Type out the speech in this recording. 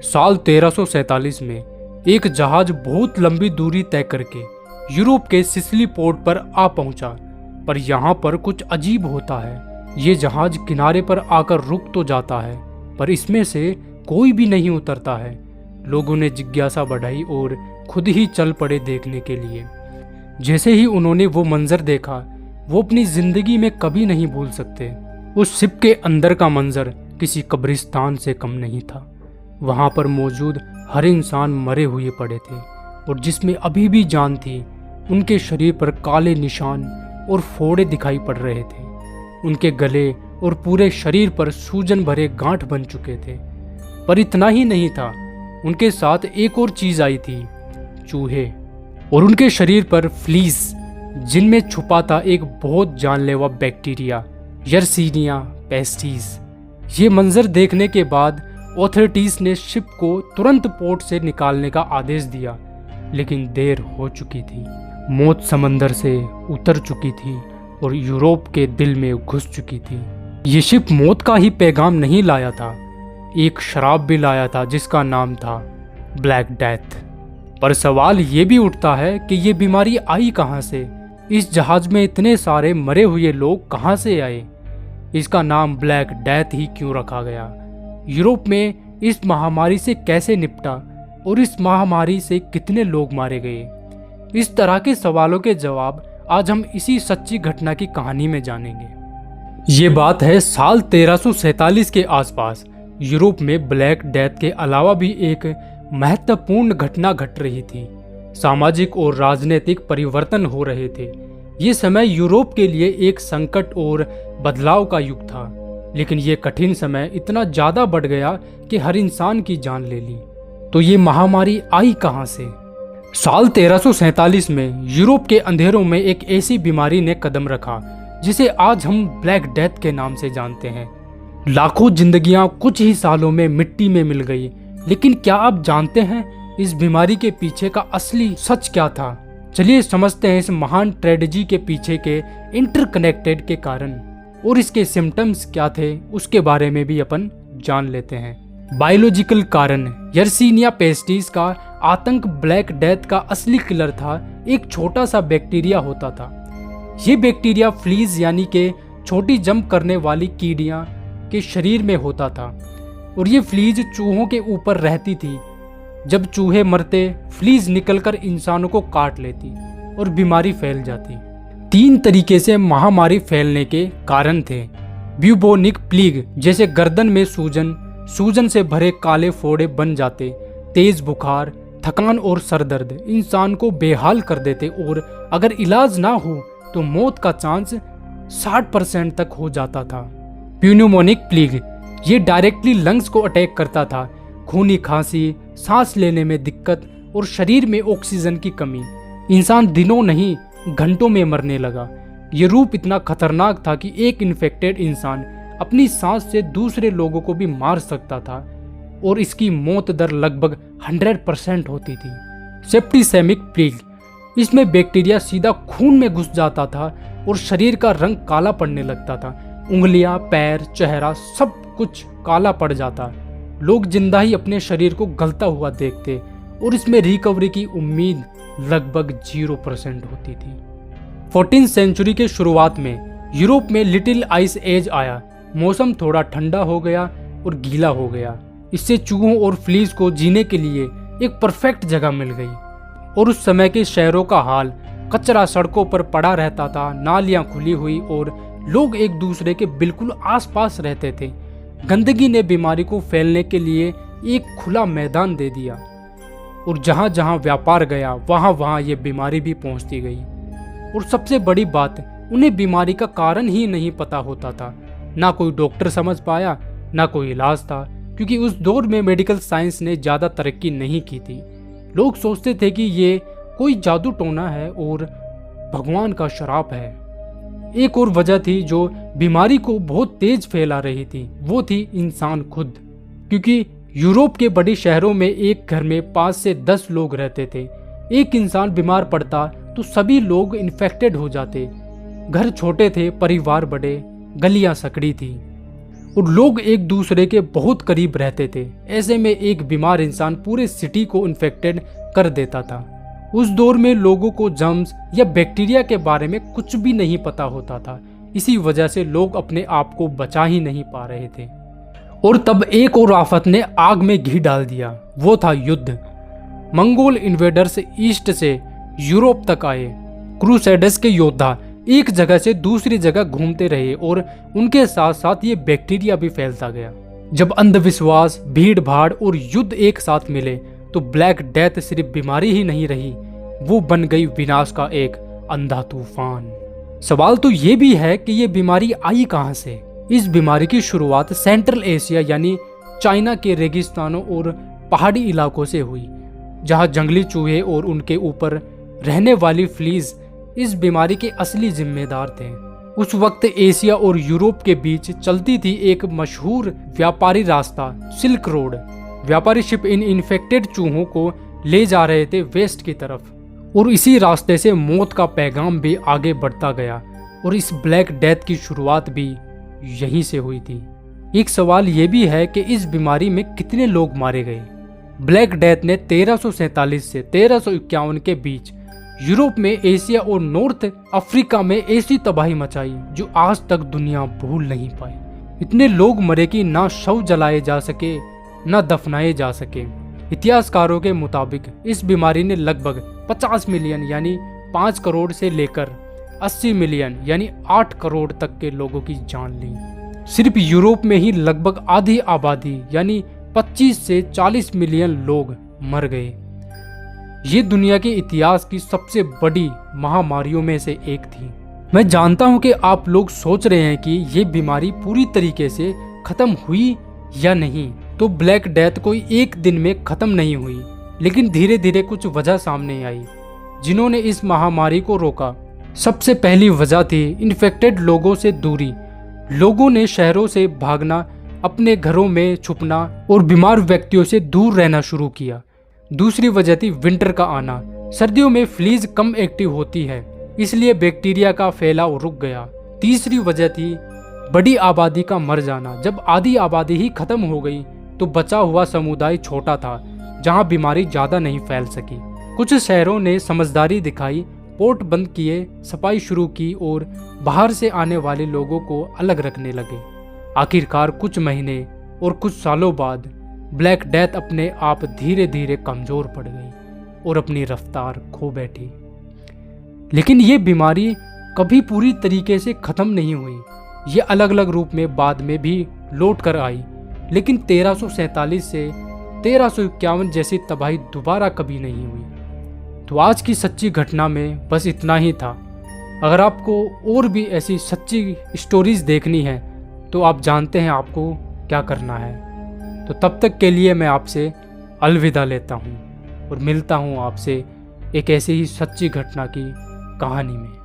साल 1347 में एक जहाज बहुत लंबी दूरी तय करके यूरोप के सिसिली पोर्ट पर आ पहुंचा। पर यहाँ पर कुछ अजीब होता है। ये जहाज किनारे पर आकर रुक तो जाता है, पर इसमें से कोई भी नहीं उतरता है। लोगों ने जिज्ञासा बढ़ाई और खुद ही चल पड़े देखने के लिए। जैसे ही उन्होंने वो मंजर देखा, वो अपनी जिंदगी में कभी नहीं भूल सकते। उस शिप के अंदर का मंजर किसी कब्रिस्तान से कम नहीं था। वहां पर मौजूद हर इंसान मरे हुए पड़े थे और जिसमें अभी भी जान थी, उनके शरीर पर काले निशान और फोड़े दिखाई पड़ रहे थे। उनके गले और पूरे शरीर पर सूजन भरे गांठ बन चुके थे। पर इतना ही नहीं था, उनके साथ एक और चीज आई थी, चूहे। और उनके शरीर पर फ्लीज, जिनमें छुपा था एक बहुत जानलेवा बैक्टीरिया, यर्सीनिया पेस्टिस। ये मंजर देखने के बाद ऑथोरिटीज ने शिप को तुरंत पोर्ट से निकालने का आदेश दिया, लेकिन देर हो चुकी थी। मौत समंदर से उतर चुकी थी और यूरोप के दिल में घुस चुकी थी। ये शिप मौत का ही पैगाम नहीं लाया था, एक शराब भी लाया था जिसका नाम था ब्लैक डेथ। पर सवाल ये भी उठता है कि ये बीमारी आई कहाँ से? इस जहाज में इतने सारे मरे हुए लोग कहाँ से आए? इसका नाम ब्लैक डेथ ही क्यों रखा गया? यूरोप में इस महामारी से कैसे निपटा और इस महामारी से कितने लोग मारे गए? इस तरह के सवालों के जवाब आज हम इसी सच्ची घटना की कहानी में जानेंगे। ये बात है साल 1347 के आसपास। यूरोप में ब्लैक डेथ के अलावा भी एक महत्वपूर्ण घटना घट रही थी। सामाजिक और राजनीतिक परिवर्तन हो रहे थे। ये समय यूरोप के लिए एक संकट और बदलाव का युग था। लेकिन ये कठिन समय इतना ज्यादा बढ़ गया कि हर इंसान की जान ले ली। तो ये महामारी आई कहां से? साल 1347 में यूरोप के अंधेरों में एक ऐसी बीमारी ने कदम रखा जिसे आज हम ब्लैक डेथ के नाम से जानते हैं। लाखों जिंदगियां कुछ ही सालों में मिट्टी में मिल गई। लेकिन क्या आप जानते हैं इस बीमारी के पीछे का असली सच क्या था? चलिए समझते हैं इस महान ट्रेजेडी के पीछे के इंटरकनेक्टेड के कारण, और इसके सिम्टम्स क्या थे उसके बारे में भी अपन जान लेते हैं। बायोलॉजिकल कारण। यर्सीनिया पेस्टिस का आतंक ब्लैक डेथ का असली किलर था। एक छोटा सा बैक्टीरिया होता था। ये बैक्टीरिया फ्लीज यानी के छोटी जंप करने वाली कीड़ियां के शरीर में होता था और ये फ्लीज चूहों के ऊपर रहती थी। जब चूहे मरते, फ्लीज निकलकर इंसानों को काट लेती और बीमारी फैल जाती। 3 तरीके से महामारी फैलने के कारण थे। ब्यूबोनिक प्लीग, जैसे गर्दन में सूजन से भरे काले फोड़े बन जाते, तेज बुखार, थकान और सरदर्द इंसान को बेहाल कर देते और अगर इलाज ना हो तो मौत का चांस 60% तक हो जाता था। प्यूनिमोनिक प्लीग, ये डायरेक्टली लंग्स को अटैक करता था। खूनी खांसी, सांस लेने में दिक्कत और शरीर में ऑक्सीजन की कमी। इंसान दिनों नहीं घंटों में मरने लगा। ये रूप इतना खतरनाक था कि एक इन्फेक्टेड इंसान अपनी सांस से दूसरे लोगों को भी मार सकता था और इसकी मौत दर लगभग 100% होती थी। सेप्टिसेमिक प्लीग, इसमें बैक्टीरिया सीधा खून में घुस जाता था और शरीर का रंग काला पड़ने लगता था। उंगलियां, पैर, चेहरा सब कुछ काला पड़ जाता। लोग जिंदा ही अपने शरीर को गलता हुआ देखते और इसमें रिकवरी की उम्मीद लगभग 0% होती थी। 14वीं सेंचुरी के शुरुआत में यूरोप में लिटिल आइस एज आया। मौसम थोड़ा ठंडा हो गया और गीला हो गया। इससे चूहों और फ्लीज को जीने के लिए एक परफेक्ट जगह मिल गई। और उस समय के शहरों का हाल, कचरा सड़कों पर पड़ा रहता था, नालियां खुली हुई और लोग एक दूसरे के बिल्कुल आसपास रहते थे। गंदगी ने बीमारी को फैलने के लिए एक खुला मैदान दे दिया और जहां जहां व्यापार गया वहां वहां ये बीमारी भी पहुंचती गई। और सबसे बड़ी बात, उन्हें बीमारी का कारण ही नहीं पता होता था। ना कोई डॉक्टर समझ पाया, ना कोई इलाज था, क्योंकि उस दौर में मेडिकल साइंस ने ज्यादा तरक्की नहीं की थी। लोग सोचते थे कि ये कोई जादू टोना है और भगवान का श्राप है। एक और वजह थी जो बीमारी को बहुत तेज फैला रही थी, वो थी इंसान खुद। क्योंकि यूरोप के बड़े शहरों में एक घर में 5 से 10 लोग रहते थे। एक इंसान बीमार पड़ता तो सभी लोग इन्फेक्टेड हो जाते। घर छोटे थे, परिवार बड़े, गलियां सकड़ी थी और लोग एक दूसरे के बहुत करीब रहते थे। ऐसे में एक बीमार इंसान पूरे सिटी को इन्फेक्टेड कर देता था। उस दौर में लोगों को जर्म्स या बैक्टीरिया के बारे में कुछ भी नहीं पता होता था। इसी वजह से लोग अपने आप को बचा ही नहीं पा रहे थे। और तब एक और आफत ने आग में घी डाल दिया, वो था युद्ध। मंगोल इन्वेडर्स ईस्ट से यूरोप तक आए। क्रूसेडर्स के योद्धा एक जगह से दूसरी जगह घूमते रहे और उनके साथ साथ ये बैक्टीरिया भी फैलता गया। जब अंधविश्वास, भीड़ भाड़ और युद्ध एक साथ मिले तो ब्लैक डेथ सिर्फ बीमारी ही नहीं रही, वो बन गई विनाश का एक अंधा तूफान। सवाल तो ये भी है कि ये बीमारी आई कहां से। इस बीमारी की शुरुआत सेंट्रल एशिया यानी चाइना के रेगिस्तानों और पहाड़ी इलाकों से हुई, जहां जंगली चूहे और उनके ऊपर रहने वाली फ्लीज इस बीमारी के असली जिम्मेदार थे। उस वक्त एशिया और यूरोप के बीच चलती थी एक मशहूर व्यापारी रास्ता, सिल्क रोड। व्यापारी शिप इन इन्फेक्टेड चूहों को ले जा रहे थे वेस्ट की तरफ, और इसी रास्ते से मौत का पैगाम भी आगे बढ़ता गया। और इस ब्लैक डेथ की शुरुआत भी यहीं से हुई थी। एक सवाल ये भी है कि इस बीमारी में कितने लोग मारे गए। ब्लैक डेथ ने 1347 से 1351 के बीच यूरोप में, एशिया और नॉर्थ अफ्रीका में ऐसी तबाही मचाई जो आज तक दुनिया भूल नहीं पाई। इतने लोग मरे कि ना शव जलाए जा सके, ना दफनाए जा सके। इतिहासकारों के मुताबिक इस बीमारी ने लगभग 50 मिलियन यानी 5 करोड़ से लेकर 80 मिलियन यानी 8 करोड़ तक के लोगों की जान ली। सिर्फ यूरोप में ही लगभग आधी आबादी यानी 25 से 40 मिलियन लोग मर गए। ये दुनिया के इतिहास की सबसे बड़ी महामारियों में से एक थी। मैं जानता हूं कि आप लोग सोच रहे हैं कि ये बीमारी पूरी तरीके से खत्म हुई या नहीं। तो ब्लैक डेथ कोई एक दिन में खत्म नहीं हुई, लेकिन धीरे धीरे कुछ वजह सामने आई जिन्होंने इस महामारी को रोका। सबसे पहली वजह थी इन्फेक्टेड लोगों से दूरी। लोगों ने शहरों से भागना, अपने घरों में छुपना और बीमार व्यक्तियों से दूर रहना शुरू किया। दूसरी वजह थी विंटर का आना। सर्दियों में फ्लीज कम एक्टिव होती है, इसलिए बैक्टीरिया का फैलाव रुक गया। तीसरी वजह थी बड़ी आबादी का मर जाना। जब आधी आबादी ही खत्म हो गई तो बचा हुआ समुदाय छोटा था, जहां बीमारी ज्यादा नहीं फैल सकी। कुछ शहरों ने समझदारी दिखाई, पोर्ट बंद किए, सफाई शुरू की और बाहर से आने वाले लोगों को अलग रखने लगे। आखिरकार कुछ महीने और कुछ सालों बाद ब्लैक डेथ अपने आप धीरे धीरे कमजोर पड़ गई और अपनी रफ्तार खो बैठी। लेकिन ये बीमारी कभी पूरी तरीके से खत्म नहीं हुई। ये अलग अलग रूप में बाद में भी लौट कर आई, लेकिन 1347 से 1351 जैसी तबाही दोबारा कभी नहीं हुई। तो आज की सच्ची घटना में बस इतना ही था। अगर आपको और भी ऐसी सच्ची स्टोरीज देखनी है तो आप जानते हैं आपको क्या करना है। तो तब तक के लिए मैं आपसे अलविदा लेता हूँ और मिलता हूँ आपसे एक ऐसी ही सच्ची घटना की कहानी में।